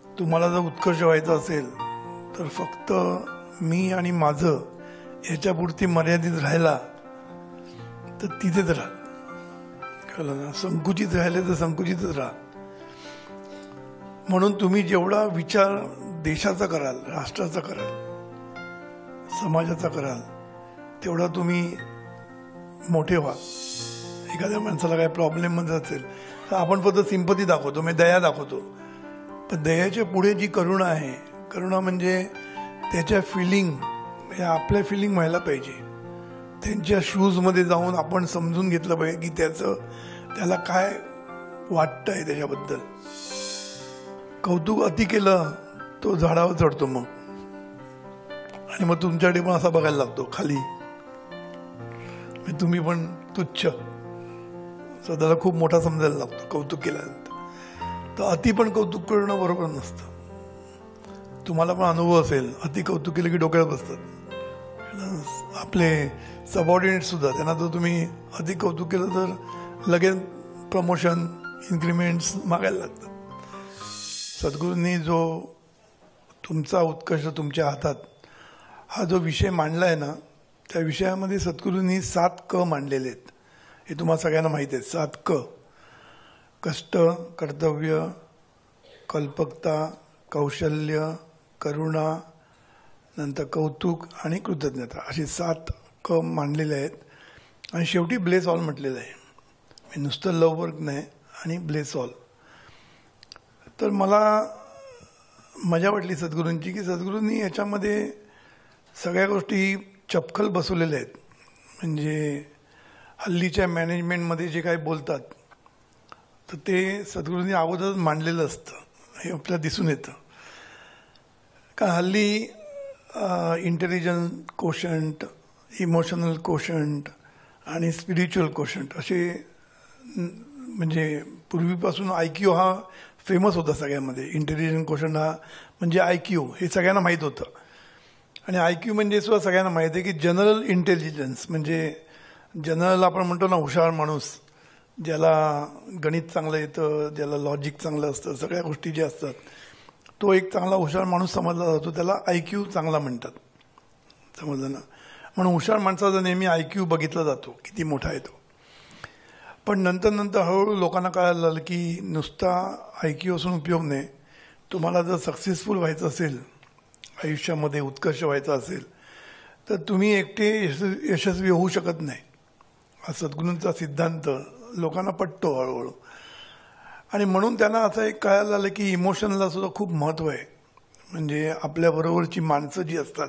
तुम्हाला जर उत्कर्ष व्हायचं असेल तर फक्त मी आणि माझं याच्यापुरती मर्यादित राहिला तर तिथेच राहा. कळलं ना? संकुचित राहिले तर संकुचितच राहा. म्हणून तुम्ही जेवढा विचार देशाचा कराल, राष्ट्राचा कराल, समाजाचा कराल, तेवढा तुम्ही मोठे व्हा. एखाद्या माणसाला काय प्रॉब्लेममध्ये असेल तर आपण फक्त सिंपती दाखवतो, म्हणजे दया दाखवतो. पण दयाच्या पुढे जी करुणा आहे, करुणा म्हणजे त्याच्या फिलिंग, म्हणजे आपल्या फिलिंग व्हायला पाहिजे. त्यांच्या शूजमध्ये जाऊन आपण समजून घेतलं पाहिजे की त्याला काय वाटतं आहे त्याच्याबद्दल. कौतुक अति केलं तो झाडावर चढतो मग, आणि मग तुमच्याकडे पण असा बघायला लागतो खाली. तुम्ही पण तुच्छ, स्वतःला खूप मोठा समजायला लागतो कौतुक केल्यानंतर. तर अति पण कौतुक करणं बरोबर नसतं. तुम्हाला पण अनुभव असेल, अति कौतुक केलं की डोक्यात बसतात. आपले सबऑर्डिनेट सुद्धा, त्यांना जर तुम्ही अति कौतुक केलं तर लगेच प्रमोशन, इन्क्रिमेंट्स मागायला लागतात. सद्गुरूंनी जो तुमचा उत्कर्ष तुमच्या हातात हा जो विषय मांडला आहे ना, त्या विषयामध्ये सद्गुरूंनी 7 क मांडलेले आहेत. हे तुम्हाला सगळ्यांना माहिती आहे. 7 क: कष्ट, कर्तव्य, कल्पकता, कौशल्य, करुणा, नंतर कौतुक आणि कृतज्ञता, असे 7 क मांडलेले आहेत. आणि शेवटी ब्लेस ऑल म्हटलेलं आहे. नुसतं लव वर्क नाही, आणि ब्लेस ऑल. तर मला मजा वाटली सद्गुरूंची की सद्गुरूंनी याच्यामध्ये सगळ्या गोष्टी चपखल बसवलेल्या आहेत. म्हणजे हल्लीच्या मॅनेजमेंटमध्ये जे काही बोलतात तर ते सद्गुरूंनी अगोदरच मांडलेलं असतं, हे आपल्याला दिसून येतं. कारण हल्ली इंटेलिजन्स कोशंट, इमोशनल कोशंट आणि स्पिरिच्युअल कोशंट असे, म्हणजे पूर्वीपासून IQ हा फेमस होता सगळ्यामध्ये. इंटेलिजन्स कोशंट हा म्हणजे IQ, हे सगळ्यांना माहीत होतं. आणि IQ म्हणजे सुद्धा सगळ्यांना माहिती आहे की जनरल इंटेलिजन्स, म्हणजे जनरल आपण म्हणतो ना, हुशार माणूस, ज्याला गणित चांगलं येतं, ज्याला लॉजिक चांगलं असतं, सगळ्या गोष्टी ज्या असतात, तो एक चांगला हुशार माणूस समजला जातो. त्याला IQ चांगला म्हणतात, समजलं ना? म्हणून हुशार माणसाचा नेहमी IQ बघितला जातो, किती मोठा आहे तो. पण नंतर हळूहळू लोकांना कळायला लागलं की नुसता IQ असून उपयोग नाही. तुम्हाला जर सक्सेसफुल व्हायचं असेल, आयुष्यामध्ये उत्कर्ष व्हायचा असेल, तर तुम्ही एकटे यशस्वी होऊ शकत नाही. हा सद्गुरूंचा सिद्धांत लोकांना पटतो हळूहळू. आणि म्हणून त्यांना असं एक कळायला लागलं की इमोशनला सुद्धा खूप महत्त्व आहे. म्हणजे आपल्याबरोबरची माणसं जी असतात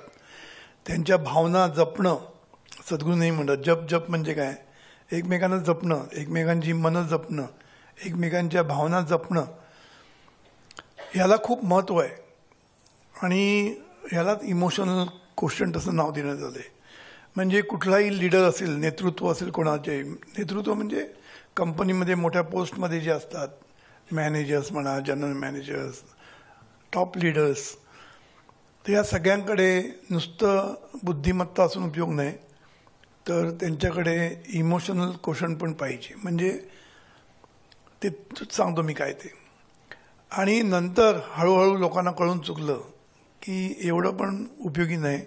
त्यांच्या भावना जपणं, सद्गुरू नाही म्हणतात. जप म्हणजे काय? एकमेकांना जपणं, एकमेकांची मनं जपणं, एकमेकांच्या भावना जपणं, ह्याला खूप महत्त्व आहे. आणि ह्यालाच इमोशनल कोशंट असं नाव देण्यात आलं आहे. म्हणजे कुठलाही लीडर असेल, नेतृत्व असेल कोणाचे, नेतृत्व म्हणजे कंपनीमध्ये मोठ्या पोस्टमध्ये जे असतात, मॅनेजर्स म्हणा, जनरल मॅनेजर्स, टॉप लीडर्स, तर या सगळ्यांकडे नुसतं बुद्धिमत्ता असून उपयोग नाही, तर त्यांच्याकडे इमोशनल कोशंट पण पाहिजे. म्हणजे ते सांगतो मी काय ते. आणि नंतर हळूहळू लोकांना कळून चुकलं की एवढं पण उपयोगी नाही,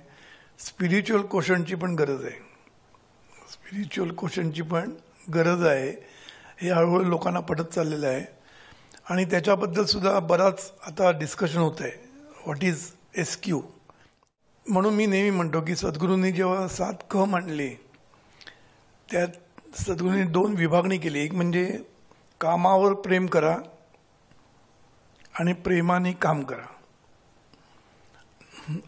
स्पिरिच्युअल कोशंटची पण गरज आहे. स्पिरिच्युअल कोशंटची पण गरज आहे, हे हळूहळू लोकांना पटत चाललेलं आहे. आणि त्याच्याबद्दल सुद्धा बराच आता डिस्कशन होत आहे, व्हॉट इज SQ. म्हणून मी नेहमी म्हणतो की सद्गुरूंनी जेव्हा 7 क मांडले, त्यात सद्गुरूंनी 2 विभागणी केली. एक म्हणजे कामावर प्रेम करा आणि प्रेमाने काम करा,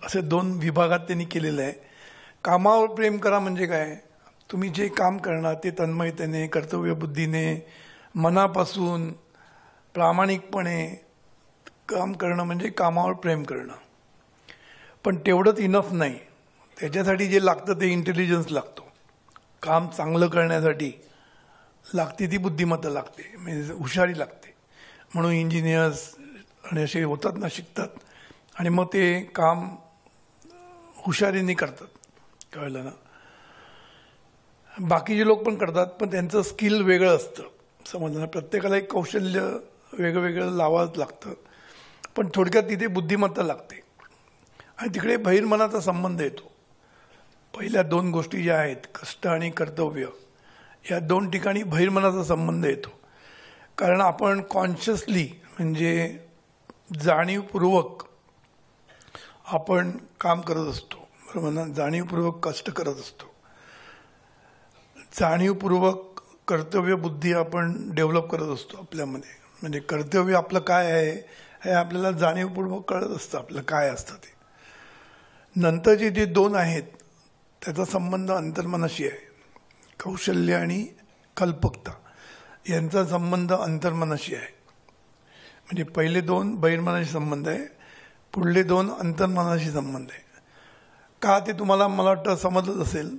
असे 2 विभागात त्यांनी केलेलं आहे. कामावर प्रेम करा म्हणजे काय? तुम्ही जे काम करणार ते तन्मयतेने, कर्तव्यबुद्धीने, मनापासून, प्रामाणिकपणे काम करणं म्हणजे कामावर प्रेम करणं. पण तेवढंच इनफ नाही. त्याच्यासाठी जे लागतं ते इंटेलिजन्स लागतो. काम चांगलं करण्यासाठी लागते ती बुद्धिमत्ता लागते, म्हणजे हुशारी लागते. म्हणून इंजिनियर्स आणि असे होतात ना, शिकतात, आणि मग ते काम हुशारीने करतात. कळलं ना? बाकीचे लोक पण करतात, पण त्यांचं स्किल वेगळं असतं, समजलं ना? प्रत्येकाला एक कौशल्य वेगळं लावावंच लागतं. पण थोडक्यात तिथे बुद्धिमत्ता लागते आणि तिकडे बहिर्मनाचा संबंध येतो. पहिल्या 2 गोष्टी ज्या आहेत, कष्ट आणि कर्तव्य, या 2 ठिकाणी बहिर्मनाचा संबंध येतो. कारण आपण कॉन्शियसली म्हणजे जाणीवपूर्वक आपण काम करत असतो, बरोबर ना. जाणीवपूर्वक कष्ट करत असतो, जाणीवपूर्वक कर्तव्य बुद्धी आपण डेव्हलप करत असतो आपल्यामध्ये. म्हणजे कर्तव्य आपलं काय आहे हे आपल्याला जाणीवपूर्वक कळत असतं, आपलं काय असतं ते. नंतरचे जे 2 आहेत त्याचा संबंध अंतर्मनाशी आहे. कौशल्य आणि कल्पकता यांचा संबंध अंतर्मनाशी आहे. म्हणजे पहिले 2 बहिर्मनाशी संबंध आहे, पुढले 2 अंतर्मनाशी संबंध आहे. का ते तुम्हाला मला वाटतं समजलंच असेल.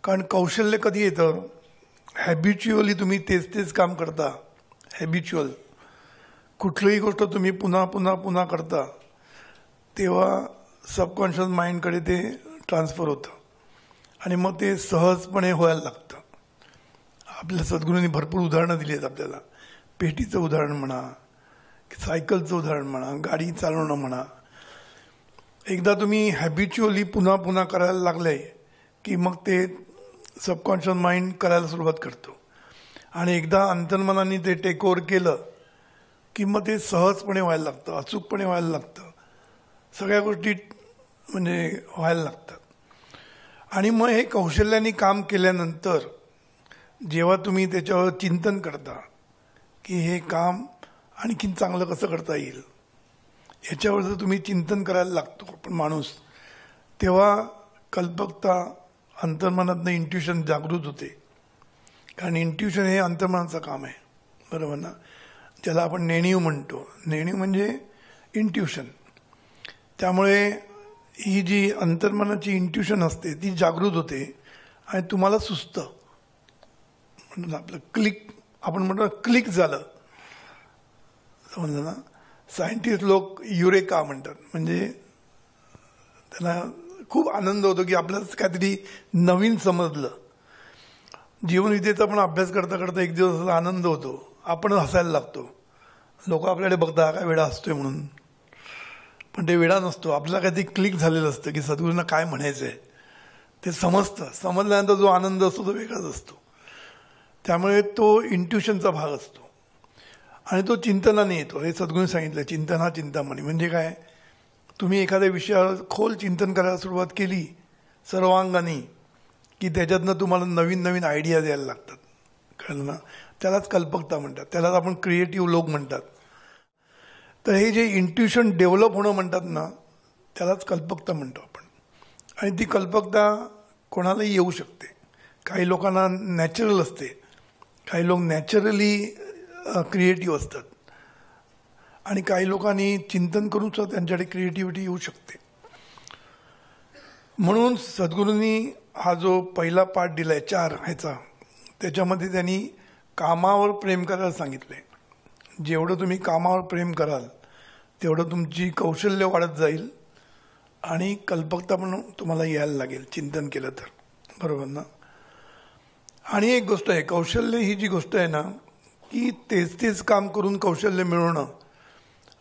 कारण कौशल्य कधी येतं, हॅबिच्युअली तुम्ही तेच काम करता. हॅबिच्युअल कुठलीही गोष्ट तुम्ही पुन्हा पुन्हा पुन्हा करता तेव्हा सबकॉन्शियस माइंडकडे ते ट्रान्सफर होतं आणि मग ते सहजपणे व्हायला लागतं. आपल्या सद्गुरूंनी भरपूर उदाहरणं दिली आहेत आपल्याला. पेटीचं उदाहरण म्हणा, सायकलचं उदाहरण म्हणा, गाडी चालवणं म्हणा. एकदा तुम्ही हॅबिच्युअली पुन्हा पुन्हा करायला लागले की मग ते सबकॉन्शियस माइंड करायला सुरुवात करतो आणि एकदा अंतर्मनाने ते टेक ओव्हर केलं की मग ते सहजपणे व्हायला लागतं, अचूकपणे व्हायला लागतं, सगळ्या गोष्टी म्हणजे व्हायला लागतात. आणि मग हे कौशल्याने काम केल्यानंतर जेव्हा तुम्ही त्याच्यावर चिंतन करता की हे काम आणखीन चांगलं कसं करता येईल, याच्यावर जर तुम्ही चिंतन करायला लागतो पण माणूस, तेव्हा कल्पकता अंतर्मनातनं इंट्युशन जागृत होते. कारण इंट्युशन हे अंतर्मनाचं काम आहे, बरोबर ना. ज्याला आपण नेणीव म्हणतो. नेणीव म्हणजे इंट्युशन. त्यामुळे ही जी अंतर्मनाची इंट्युशन असते ती जागृत होते आणि तुम्हाला सुचतं. म्हणून आपलं क्लिक, आपण म्हणतो क्लिक झालं, समजलं ना. सायंटिस्ट लोक युरेका म्हणतात. म्हणजे त्याला खूप आनंद होतो की आपल्याला काहीतरी नवीन समजलं. जीवनविद्येचा पण अभ्यास करता करता एक दिवस आनंद होतो, आपण हसायला लागतो. लोक आपल्याकडे बघता काय वेडा हसतोय म्हणून, पण ते वेडा नसतो. आपल्याला काहीतरी क्लिक झालेलं असतं की सद्गुरूंना काय म्हणायचं आहे ते समजतं. समजल्यानंतर जो आनंद असतो तो वेगळाच असतो. त्यामुळे तो इंट्युशनचा भाग असतो आणि तो चिंतनाने येतो. हे सद्गुरूंनी सांगितलं, चिंतन हा चिंतामणी. म्हणजे काय, तुम्ही एखाद्या विषयावर खोल चिंतन करायला सुरुवात केली सर्वांगाने की त्याच्यातनं तुम्हाला नवीन नवीन आयडिया द्यायला लागतात, कळलं ना. त्यालाच कल्पकता म्हणतात, त्यालाच आपण क्रिएटिव्ह लोक म्हणतात. तर हे जे इंट्युशन डेव्हलप होणं म्हणतात ना, त्यालाच कल्पकता म्हणतो आपण. आणि ती कल्पकता कोणालाही येऊ शकते. काही लोकांना नॅचरल असते, काही लोक नॅचरली क्रिएटिव्ह असतात आणि काही लोकांनी चिंतन करून सुद्धा त्यांच्याकडे क्रिएटिव्हिटी येऊ शकते. म्हणून सद्गुरूंनी हा जो पहिला पाठ दिलाय 4 ह्याचा, त्याच्यामध्ये त्यांनी कामावर प्रेम करायला सांगितलंय. जेवढं तुम्ही कामावर प्रेम कराल तेवढं तुमची कौशल्य वाढत जाईल आणि कल्पकता पण तुम्हाला यायला लागेल चिंतन केलं तर, बरोबर ना. आणि एक गोष्ट आहे, कौशल्य ही जी गोष्ट आहे ना, की तेच काम करून कौशल्य मिळवणं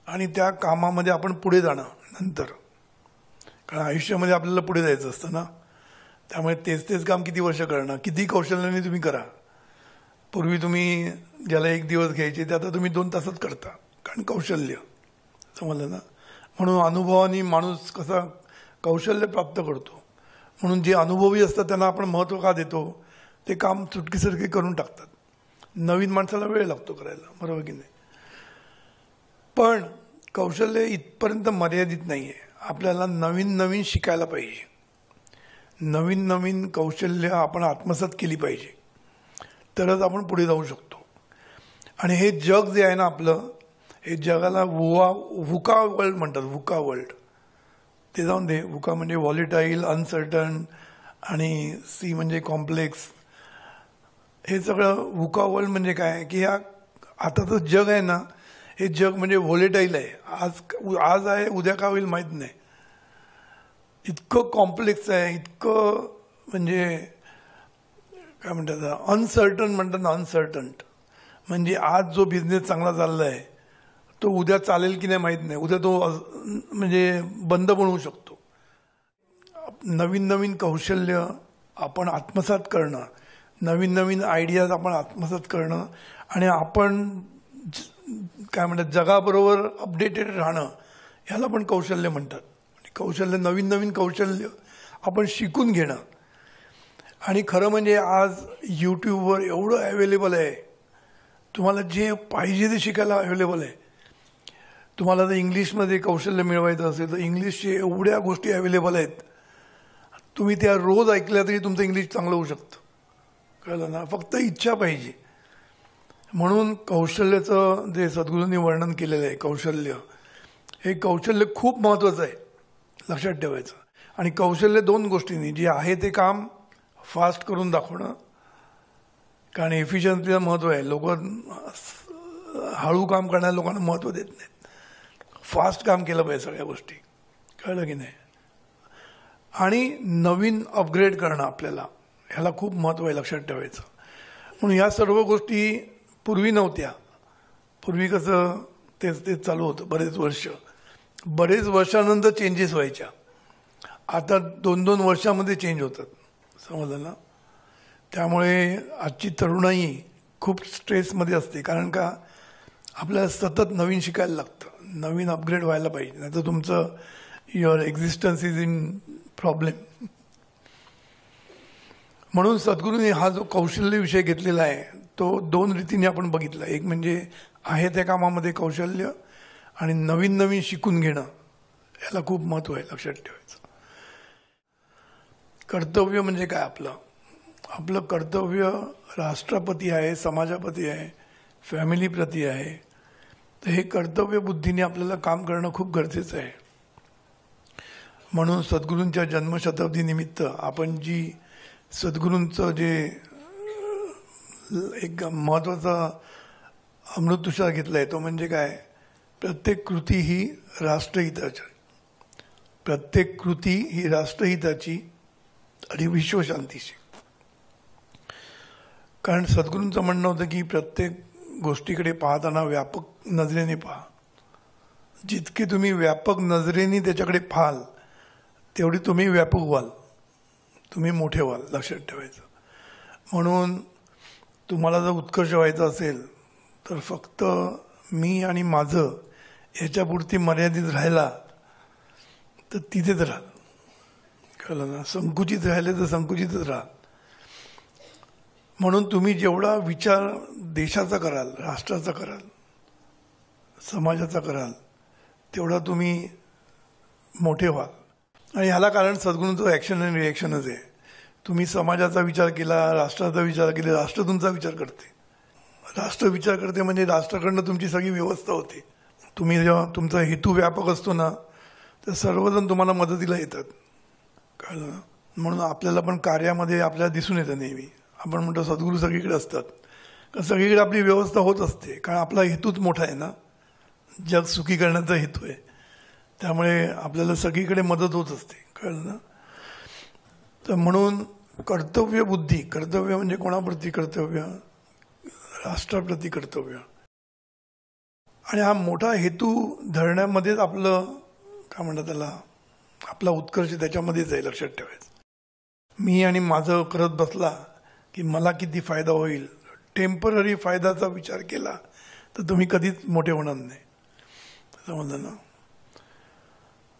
आणि त्या कामामध्ये आपण पुढे जाणं नंतर. कारण आयुष्यामध्ये आपल्याला पुढे जायचं असतं ना. त्यामुळे तेच काम किती वर्ष करणं, किती कौशल्याने तुम्ही करा. पूर्वी तुम्ही ज्याला 1 दिवस घ्यायचे ते आता तुम्ही 2 तासात करता, कारण कौशल्य, समजलं ना. म्हणून अनुभवाने माणूस कसा कौशल्य प्राप्त करतो. म्हणून जे अनुभवी असतात त्यांना आपण महत्त्व का देतो, ते काम चुटकीसारखे करून टाकतात. नवीन माणसाला वेळ लागतो करायला, बरोबर की नाही. पण कौशल्य इथपर्यंत मर्यादित नाही आहे. आपल्याला नवीन नवीन शिकायला पाहिजे, नवीन नवीन कौशल्य आपण आत्मसात केली पाहिजे, तरच आपण पुढे जाऊ शकतो. आणि हे जग जे आहे ना आपलं, हे जगाला वुका वर्ल्ड म्हणतात. वुका वर्ल्ड ते जाऊन दे. वुका म्हणजे व्हॉलिटाईल, अनसर्टन आणि सी म्हणजे कॉम्प्लेक्स. हे सगळं वुका वर्ल्ड म्हणजे काय की ह्या आताचं जग आहे ना, हे जग म्हणजे व्हॉलिटाईल आहे. आज आहे, उद्या का होईल माहीत नाही. इतकं कॉम्प्लेक्स आहे, इतकं म्हणजे काय म्हणतात, अनसर्टन म्हणतात ना. अनसर्टन म्हणजे आज जो बिझनेस चांगला चालला आहे तो उद्या चालेल की नाही माहीत नाही, उद्या तो म्हणजे बंद पण होऊ शकतो. नवीन नवीन कौशल्य आपण आत्मसात करणं, नवीन नवीन आयडियाज आपण आत्मसात करणं आणि आपण काय म्हणतात जगाबरोबर अपडेटेड राहणं, ह्याला पण कौशल्य म्हणतात. कौशल्य, नवीन नवीन कौशल्य आपण शिकून घेणं. आणि खरं म्हणजे आज यूट्यूबवर एवढं अवेलेबल आहे, तुम्हाला जे पाहिजे ते शिकायला अवेलेबल आहे. तुम्हाला जर इंग्लिशमध्ये कौशल्य मिळवायचं असेल तर इंग्लिशचे एवढ्या गोष्टी अवेलेबल आहेत, तुम्ही त्या रोज ऐकल्या तरी तुमचं इंग्लिश चांगलं होऊ शकतं. कळलं ना? फक्त इच्छा पाहिजे. म्हणून कौशल्याचं जे सद्गुरूंनी वर्णन केलेलं आहे, कौशल्य, हे कौशल्य खूप महत्त्वाचं आहे, लक्षात ठेवायचं. आणि कौशल्य दोन गोष्टींनी, जे आहे ते काम फास्ट करून दाखवणं, कारण एफिशियन्सीला महत्त्व आहे. लोक हळू काम करणाऱ्या लोकांना महत्त्व देत नाहीत. फास्ट काम केलं पाहिजे सगळ्या गोष्टी. कळलं की नाही? आणि नवीन अपग्रेड करणं आपल्याला, ह्याला खूप महत्त्व आहे, लक्षात ठेवायचं. म्हणून ह्या सर्व गोष्टी पूर्वी नव्हत्या. पूर्वी कसं तेच तेच चालू होतं बरेच वर्षानंतर चेंजेस व्हायच्या. आता 2-2 वर्षामध्ये चेंज होतात. समजलं ना? त्यामुळे आजची तरुणाई खूप स्ट्रेसमध्ये असते, कारण का आपल्याला सतत नवीन शिकायला लागतं, नवीन अपग्रेड व्हायला पाहिजे, नाही तर तुमचं your existence is in problem. म्हणून सद्गुरूंनी हा जो कौशल्य विषय घेतलेला आहे तो 2 रीतीने आपण बघितला. एक म्हणजे आहे त्या कामामध्ये कौशल्य, आणि नवीन नवीन शिकून घेणं, याला खूप महत्त्व आहे, लक्षात ठेवायचं. कर्तव्य म्हणजे काय? आपलं कर्तव्य राष्ट्राप्रती आहे, समाजाप्रती आहे, फॅमिलीप्रती आहे. तर हे कर्तव्य बुद्धीने आपल्याला काम करणं खूप गरजेचं आहे. म्हणून सद्गुरूंच्या जन्मशताब्दीनिमित्त आपण जी सद्गुरूंचं जे एक महत्त्वाचा अमृततुषार घेतला आहे तो म्हणजे काय? प्रत्येक कृती ही राष्ट्रहिताची, प्रत्येक कृती ही राष्ट्रहिताची आणि विश्वशांतीची. कारण सद्गुरूंचं म्हणणं होतं की प्रत्येक गोष्टीकडे पाहताना व्यापक नजरेने पहा. जितके तुम्ही व्यापक नजरेने त्याच्याकडे पाहाल तेवढी तुम्ही व्यापक व्हाल, तुम्ही मोठे व्हाल, लक्षात ठेवायचं. म्हणून तुम्हाला जर उत्कर्ष व्हायचं असेल तर फक्त मी आणि माझं ह्याच्यापुरती मर्यादित राहिला तर तिथेच राहाल. कळलं ना? संकुचित राहिले तर संकुचितच राहाल. म्हणून तुम्ही जेवढा विचार देशाचा कराल, राष्ट्राचा कराल, समाजाचा कराल, तेवढा तुम्ही मोठे व्हाल. आणि ह्याला कारण सद्गुरूंचं ॲक्शन आणि रिॲक्शनच आहे. तुम्ही समाजाचा विचार केला, राष्ट्राचा विचार केला, राष्ट्र तुमचा विचार करते. राष्ट्र विचार करते म्हणजे राष्ट्राकडनं तुमची सगळी व्यवस्था होते. तुम्ही जेव्हा तुमचा हेतू व्यापक असतो ना तर सर्वजण तुम्हाला मदतीला येतात. कळलं ना? म्हणून आपल्याला पण कार्यामध्ये आपल्याला दिसून येतं नेहमी. आपण म्हणतो सद्गुरू सगळीकडे असतात, कारण सगळीकडे आपली व्यवस्था होत असते, कारण आपला हेतूच मोठा आहे ना, जग सुखी करण्याचा हेतू आहे. त्यामुळे आपल्याला सगळीकडे मदत होत असते. कळलं ना? तर म्हणून कर्तव्य बुद्धी, कर्तव्य म्हणजे कोणाप्रती कर्तव्य? राष्ट्राप्रती कर्तव्य. आणि हा मोठा हेतू धरण्यामध्येच आपलं काय म्हणतात त्याला, आपला उत्कर्ष त्याच्यामध्येच आहे, लक्षात ठेवायचं. मी आणि माझं करत बसला की मला किती फायदा होईल, टेम्पररी फायद्याचा विचार केला तर तुम्ही कधीच मोठे होणार नाही. समजलं ना?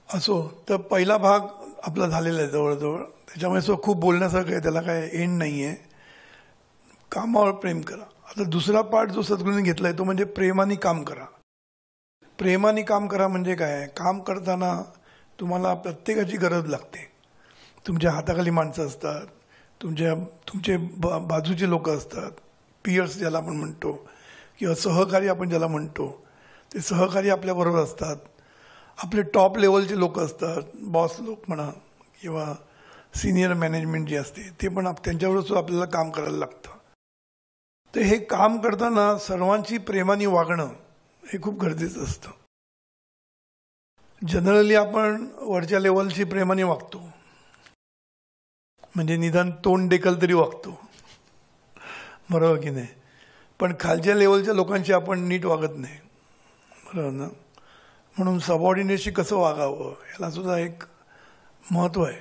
असो, तर पहिला भाग आपला झालेला आहे जवळजवळ. त्याच्यामुळे खूप बोलण्यासारखं आहे, त्याला काय एंड नाही आहे. कामावर प्रेम करा. आता दुसरा पार्ट जो सद्गुरूंनी घेतला आहे तो म्हणजे प्रेमाने काम करा. प्रेमाने काम करा म्हणजे काय? काम करताना तुम्हाला प्रत्येकाची गरज लागते. तुमच्या हाताखाली माणसं असतात, तुमचे बाजूचे लोक असतात, पियर्स ज्याला आपण म्हणतो, किंवा सहकारी आपण ज्याला म्हणतो, ते सहकारी आपल्याबरोबर असतात. आपले टॉप लेवलचे लोक असतात, बॉस लोक म्हणा, किंवा सिनियर मॅनेजमेंट जे असते ते पण त्यांच्याबरोबर सुद्धा आपल्याला काम करायला लागतं. तर हे काम करताना सर्वांची प्रेमाने वागणं हे खूप गरजेचं असतं. जनरली आपण वरच्या लेवलची प्रेमाने वागतो, म्हणजे निदान तोंड डेकल तरी वागतो, बरोबर की नाही? पण खालच्या लेवलच्या लोकांशी आपण नीट वागत नाही, बरोबर ना. म्हणून सबऑर्डिनेटशी कसं वागावं याला सुद्धा एक महत्त्व आहे.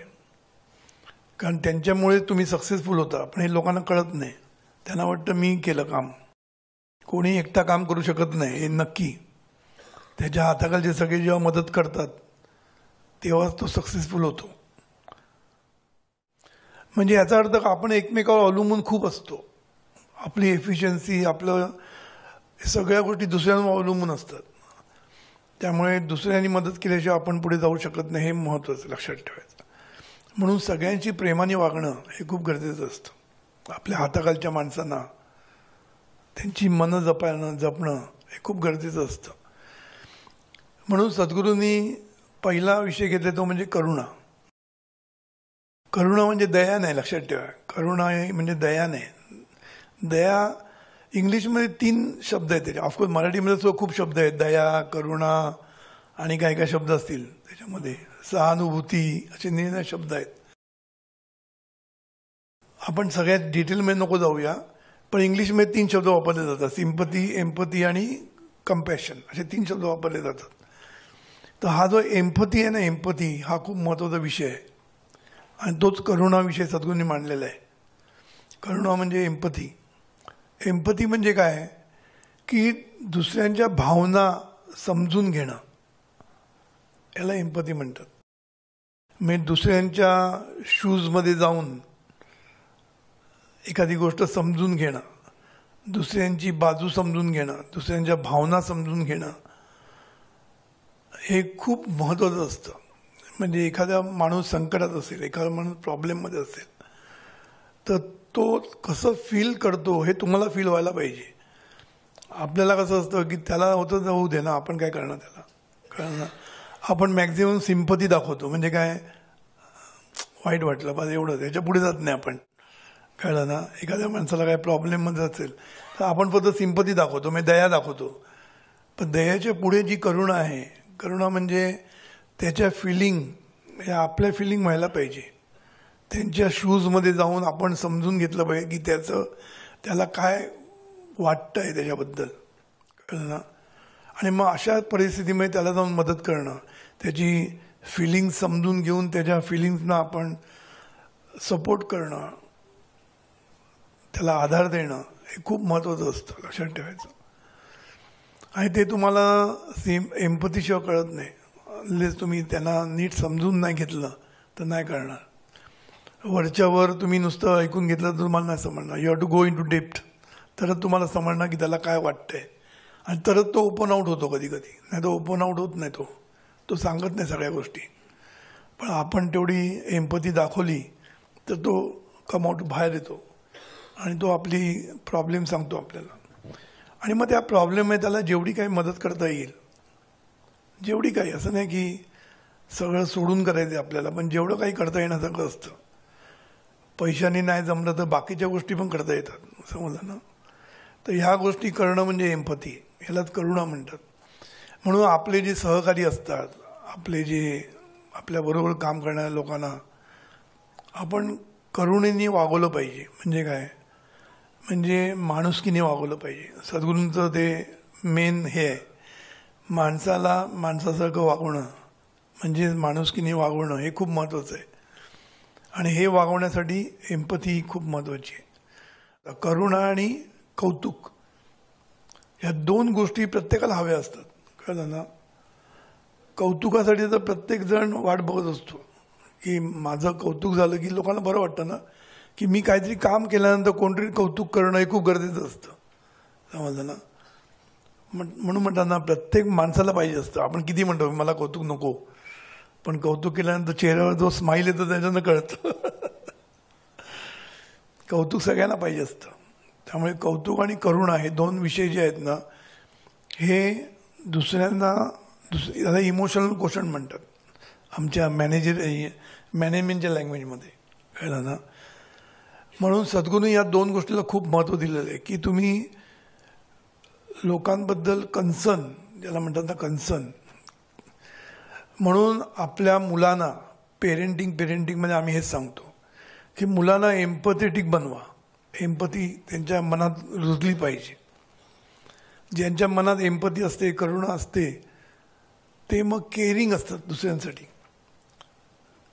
कारण त्यांच्यामुळे तुम्ही सक्सेसफुल होता, पण हे लोकांना कळत नाही. त्यांना वाटतं मी केलं काम. कोणी एकटा काम करू शकत नाही हे नक्की. त्याच्या हाताखालचे सगळे जेव्हा मदत करतात तेव्हाच तो सक्सेसफुल होतो. म्हणजे याचा अर्थ आपण एकमेकावर अवलंबून खूप असतो. आपली एफिशियन्सी, आपलं सगळ्या गोष्टी दुसऱ्यांवर अवलंबून असतात. त्यामुळे दुसऱ्यांनी मदत केल्याशिवाय आपण पुढे जाऊ शकत नाही, हे महत्त्वाचं लक्षात ठेवायचं. म्हणून सगळ्यांशी प्रेमाने वागणं हे खूप गरजेचं असतं. आपल्या हाताखालच्या माणसांना त्यांची मनं जपणं हे खूप गरजेचं असतं. म्हणून सद्गुरूंनी पहिला विषय घेतला तो म्हणजे करुणा. करुणा म्हणजे दया नाही, लक्षात ठेवा. करुणा म्हणजे दया नाही. दया इंग्लिशमध्ये 3 शब्द आहेत त्याचे. ऑफकोर्स मराठीमध्ये सुद्धा खूप शब्द आहेत, दया, करुणा आणि काय काय शब्द असतील त्याच्यामध्ये, सहानुभूती, असे निर्णय शब्द आहेत. आपण सगळ्यात डिटेलमध्ये नको जाऊया, पण इंग्लिशमध्ये 3 शब्द वापरले जातात. सिम्पथी, एम्पथी आणि कंपॅशन असे 3 शब्द वापरले जातात. तर हा जो एम्पथी आहे ना, एम्पथी हा खूप महत्त्वाचा विषय आहे आणि तोच करुणा विषय सद्गुरूंनी मांडलेला आहे. करुणा म्हणजे एम्पथी. एम्पथी म्हणजे काय की दुसऱ्यांच्या भावना समजून घेणं, याला एम्पथी म्हणतात. म्हणजे दुसऱ्यांच्या शूजमध्ये जाऊन एखादी गोष्ट समजून घेणं, दुसऱ्यांची बाजू समजून घेणं, दुसऱ्यांच्या भावना समजून घेणं हे खूप महत्त्वाचं असतं. म्हणजे एखादा माणूस संकटात असेल, एखादा माणूस प्रॉब्लेममध्ये असेल, तर तो कसं फील करतो हे तुम्हाला फील व्हायला पाहिजे. आपल्याला कसं असतं की त्याला होतं जाऊ दे ना, आपण काय करणार त्याला, कळलं. आपण मॅक्झिमम सिम्पथी दाखवतो. म्हणजे काय, वाईट वाटलं बस एवढं, त्याच्या पुढे जात नाही आपण, कळलं ना. एखाद्या माणसाला काय प्रॉब्लेममध्ये असेल तर आपण फक्त सिम्पथी दाखवतो, म्हणजे दया दाखवतो. पण दयाच्या पुढे जी करुणा आहे, करुणा म्हणजे त्याच्या फिलिंग हे आपल्या फिलिंग व्हायला पाहिजे. त्यांच्या शूजमध्ये जाऊन आपण समजून घेतलं पाहिजे की त्याला काय वाटतं आहे त्याच्याबद्दल, कळलं ना. आणि मग अशा परिस्थितीमध्ये त्याला जाऊन मदत करणं, त्याची फिलिंग समजून घेऊन त्याच्या फिलिंग्सना आपण सपोर्ट करणं, त्याला आधार देणं हे खूप महत्त्वाचं असतं, लक्षात ठेवायचं. आणि ते तुम्हाला एम्पथीशिवाय कळत नाही. अनलेस तुम्ही त्यांना नीट समजून नाही घेतलं तर नाही कळणार. वरच्यावर तुम्ही नुसतं ऐकून घेतलं तर तुम्हाला नाही समजणार. You have to go into depth, तरच तुम्हाला समजणार की त्याला काय वाटतंय. आणि तरच तो ओपन आऊट होतो. कधी कधी नाही तो ओपन आऊट होत नाही, तो सांगत नाही सगळ्या गोष्टी. पण आपण तेवढी एम्पथी दाखवली तर तो कम आऊट बाहेर येतो आणि तो आपली प्रॉब्लेम सांगतो आपल्याला. आणि मग त्या प्रॉब्लेममध्ये त्याला जेवढी काही मदत करता येईल, जेवढी काही, असं नाही की सगळं सोडून करायचं आपल्याला, पण जेवढं काही करता येण्यासारखं असतं. पैशाने नाही जमलं तर बाकीच्या गोष्टी पण करता येतात, समजलं ना. तर ह्या गोष्टी करणं म्हणजे एम्पथी, ह्यालाच करुणा म्हणतात. म्हणून आपले जे सहकारी असतात, आपले जे आपल्याबरोबर काम करणाऱ्या लोकांना आपण करुणेने वागवलं पाहिजे. म्हणजे काय, म्हणजे माणुसकीने वागवलं पाहिजे. सद्गुरूंचं ते मेन हे आहे, माणसाला माणसासारखं वागवणं म्हणजे माणुसकीने वागवणं हे खूप महत्त्वाचं आहे. आणि हे वागवण्यासाठी एम्पथी ही खूप महत्त्वाची आहे. करुणा आणि कौतुक ह्या 2 गोष्टी प्रत्येकाला हव्या असतात, कळलं ना. कौतुकासाठी तर प्रत्येकजण वाट बघत असतो की माझं कौतुक झालं की लोकांना बरं वाटतं ना, की मी काहीतरी काम केल्यानंतर कोणतरी कौतुक करणं हे खूप गरजेचं असतं, समजलं ना. म्हणून म्हणतात ना, प्रत्येक माणसाला पाहिजे असतं. आपण किती म्हणतो मला कौतुक नको, पण कौतुक केल्यानंतर चेहऱ्यावर जो स्माईल येतो त्याच्यानं कळतं. कौतुक सगळ्यांना पाहिजे असतं. त्यामुळे कौतुक आणि करुणा हे 2 विषय जे आहेत ना, हे दुसऱ्यांना याला इमोशनल क्वोशंट म्हणतात आमच्या मॅनेजमेंटच्या लँग्वेजमध्ये, कळलं ना. म्हणून सद्गुरूंनी या 2 गोष्टीला खूप महत्त्व दिलेलं आहे की तुम्ही लोकांबद्दल कन्सर्न, ज्याला म्हणतात ना कन्सर्न. म्हणून आपल्या मुलांना पेरेंटिंगमध्ये आम्ही हेच सांगतो की मुलांना एम्पथेटिक बनवा. एम्पथी त्यांच्या मनात रुजली पाहिजे. ज्यांच्या मनात एम्पथी असते, करुणा असते, ते मग केअरिंग असतात दुसऱ्यांसाठी.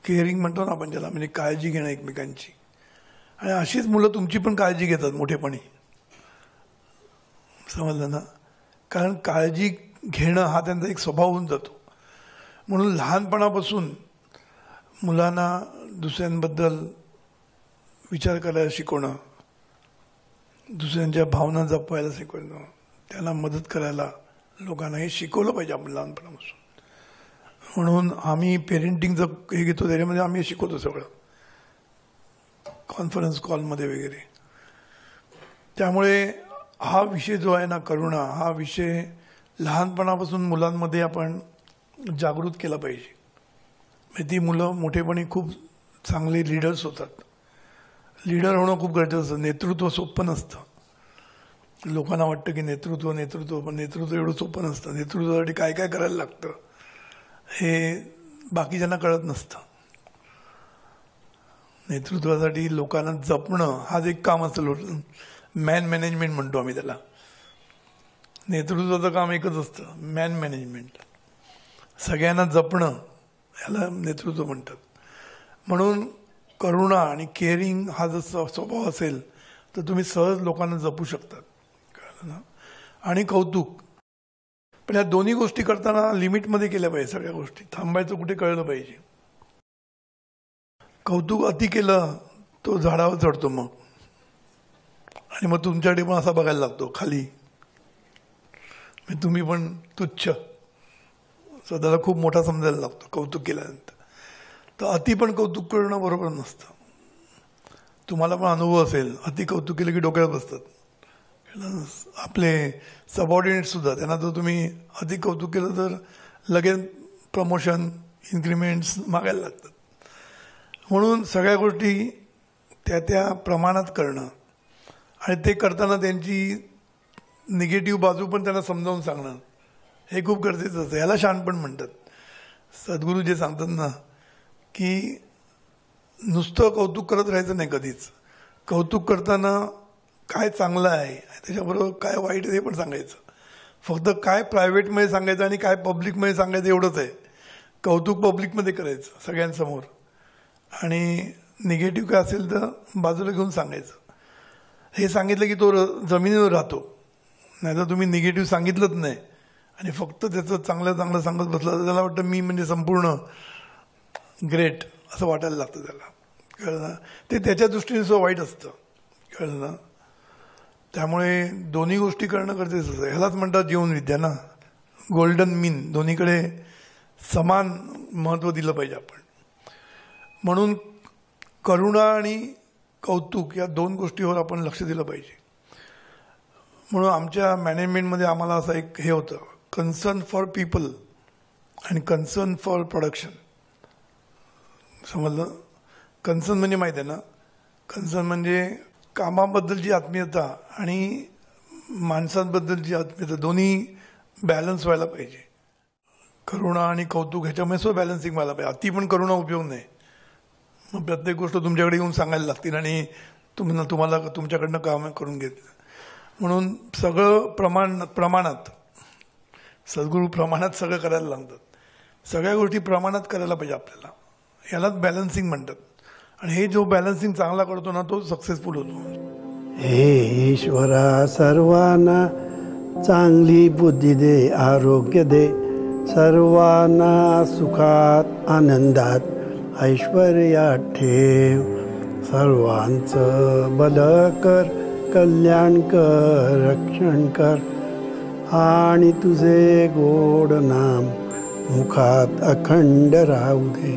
केअरिंग म्हणतो ना आपण ज्याला, म्हणजे काळजी घेणं एकमेकांची. आणि अशीच मुलं तुमची पण काळजी घेतात मोठेपणी, समजलं ना. कारण काळजी घेणं हा त्यांचा एक स्वभाव होऊन जातो. म्हणून लहानपणापासून मुलांना दुसऱ्यांबद्दल विचार करायला शिकवणं, दुसऱ्यांच्या भावना जपवायला शिकवणं, त्याला मदत करायला लोकांना हे शिकवलं पाहिजे आपण लहानपणापासून. म्हणून आम्ही पेरेंटिंगचं हे घेतो, त्याच्यामध्ये आम्ही शिकवतो सगळं, कॉन्फरन्स कॉलमध्ये वगैरे. त्यामुळे हा विषय जो आहे ना, करुणा, हा विषय लहानपणापासून मुलांमध्ये आपण जागृत केला पाहिजे. म्हणजे ती मुलं मोठेपणी खूप चांगले लीडर्स होतात. लीडर होणं खूप गरजेचं असतं. नेतृत्व सोपं नसतं. लोकांना वाटतं की नेतृत्व नेतृत्व पण नेतृत्व एवढं सोपं नसतं. नेतृत्वासाठी काय काय करायला लागतं हे बाकीच्यांना कळत नसतं. नेतृत्वासाठी लोकांना जपणं हाच एक काम असतं. मॅन मॅनेजमेंट म्हणतो आम्ही त्याला. नेतृत्वाचं काम एकच असतं, मॅन मॅनेजमेंट. सगळ्यांना जपणं याला नेतृत्व म्हणतात. म्हणून करुणा आणि केअरिंग हा जर स्वभाव असेल तर तुम्ही सहज लोकांना जपू शकतात, कळलं ना. आणि कौतुक, पण या दोन्ही गोष्टी करताना लिमिटमध्ये केल्या पाहिजे. सगळ्या गोष्टी थांबायचं कुठे कळलं पाहिजे. कौतुक अति केलं तो झाडावर चढतो मग, आणि मग तुमच्याकडे पण असा बघायला लागतो खाली. तुम्ही पण तुच्छ, स्वतःला खूप मोठा समजायला लागतो कौतुक केल्यानंतर. तर अति पण कौतुक करणं बरोबर नसतं. तुम्हाला पण अनुभव असेल, अति कौतुक केलं की डोक्यात बसतात. आपले सबऑर्डिनेटसुद्धा, त्यांना जर तुम्ही अति कौतुक केलं तर लगेच प्रमोशन, इन्क्रिमेंट्स मागायला लागतात. म्हणून सगळ्या गोष्टी त्या त्या प्रमाणात करणं, आणि ते करताना त्यांची निगेटिव्ह बाजू पण त्यांना समजावून सांगणं हे खूप गरजेचं असतं. याला शहाणपण म्हणतात. सद्गुरू जे सांगतात ना की नुसतं कौतुक करत राहायचं नाही कधीच. कौतुक करताना काय चांगलं आहे त्याच्याबरोबर काय वाईट आहे ते पण सांगायचं. फक्त काय प्रायव्हेटमध्ये सांगायचं आणि काय पब्लिकमध्ये सांगायचं एवढंच आहे. कौतुक पब्लिकमध्ये करायचं सगळ्यांसमोर, आणि निगेटिव्ह काय असेल तर बाजूला घेऊन सांगायचं. हे सांगितलं की तो जमिनीवर राहतो. नाहीतर तुम्ही निगेटिव्ह सांगितलंच नाही आणि फक्त त्याचं चांगलं चांगलं सांगत बसलं तर त्याला वाटतं मी म्हणजे संपूर्ण ग्रेट असं वाटायला लागतं त्याला, कळलं ना. ते त्याच्या दृष्टीने सुद्धा वाईट असतं, कळलं ना. त्यामुळे दोन्ही गोष्टी करणं गरजेचं असतं. ह्यालाच म्हणतात जीवनविद्या ना, गोल्डन मीन. दोन्हीकडे समान महत्त्व दिलं पाहिजे आपण. म्हणून करुणा आणि कौतुक या दोन गोष्टीवर आपण लक्ष दिलं पाहिजे. म्हणून आमच्या मॅनेजमेंटमध्ये आम्हाला असं एक हे होतं, कन्सर्न फॉर पीपल आणि कन्सर्न फॉर प्रोडक्शन. समजलं. कन्सर्न म्हणजे माहीत आहे ना, कन्सर्न म्हणजे कामाबद्दलची आत्मीयता आणि माणसांबद्दलची आत्मीयता दोन्ही बॅलन्स व्हायला पाहिजे. करुणा आणि कौतुक ह्याच्यामुळे सुद्धा बॅलन्सिंग व्हायला पाहिजे. अति पण करुणा उपयोग नाही. मग प्रत्येक गोष्ट तुमच्याकडे येऊन सांगायला लागतील आणि तुम्हाला तुमच्याकडनं काम करून घेत. म्हणून सगळं प्रमाणात, सद्गुरू प्रमाणात सगळं करायला लागतात. सगळ्या गोष्टी प्रमाणात करायला पाहिजे आपल्याला. यालाच बॅलन्सिंग म्हणतात. आणि हे जो बॅलन्सिंग चांगला करतो ना तो सक्सेसफुल होतो. हे ईश्वरा, सर्वांना चांगली बुद्धी दे, आरोग्य दे, सर्वांना सुखात आनंदात ऐश्वर्यात ठेव. सर्वांचं भलं कर, कल्याण कर, रक्षण कर, आणि तुझे गोड नाम मुखात अखंड राहू दे.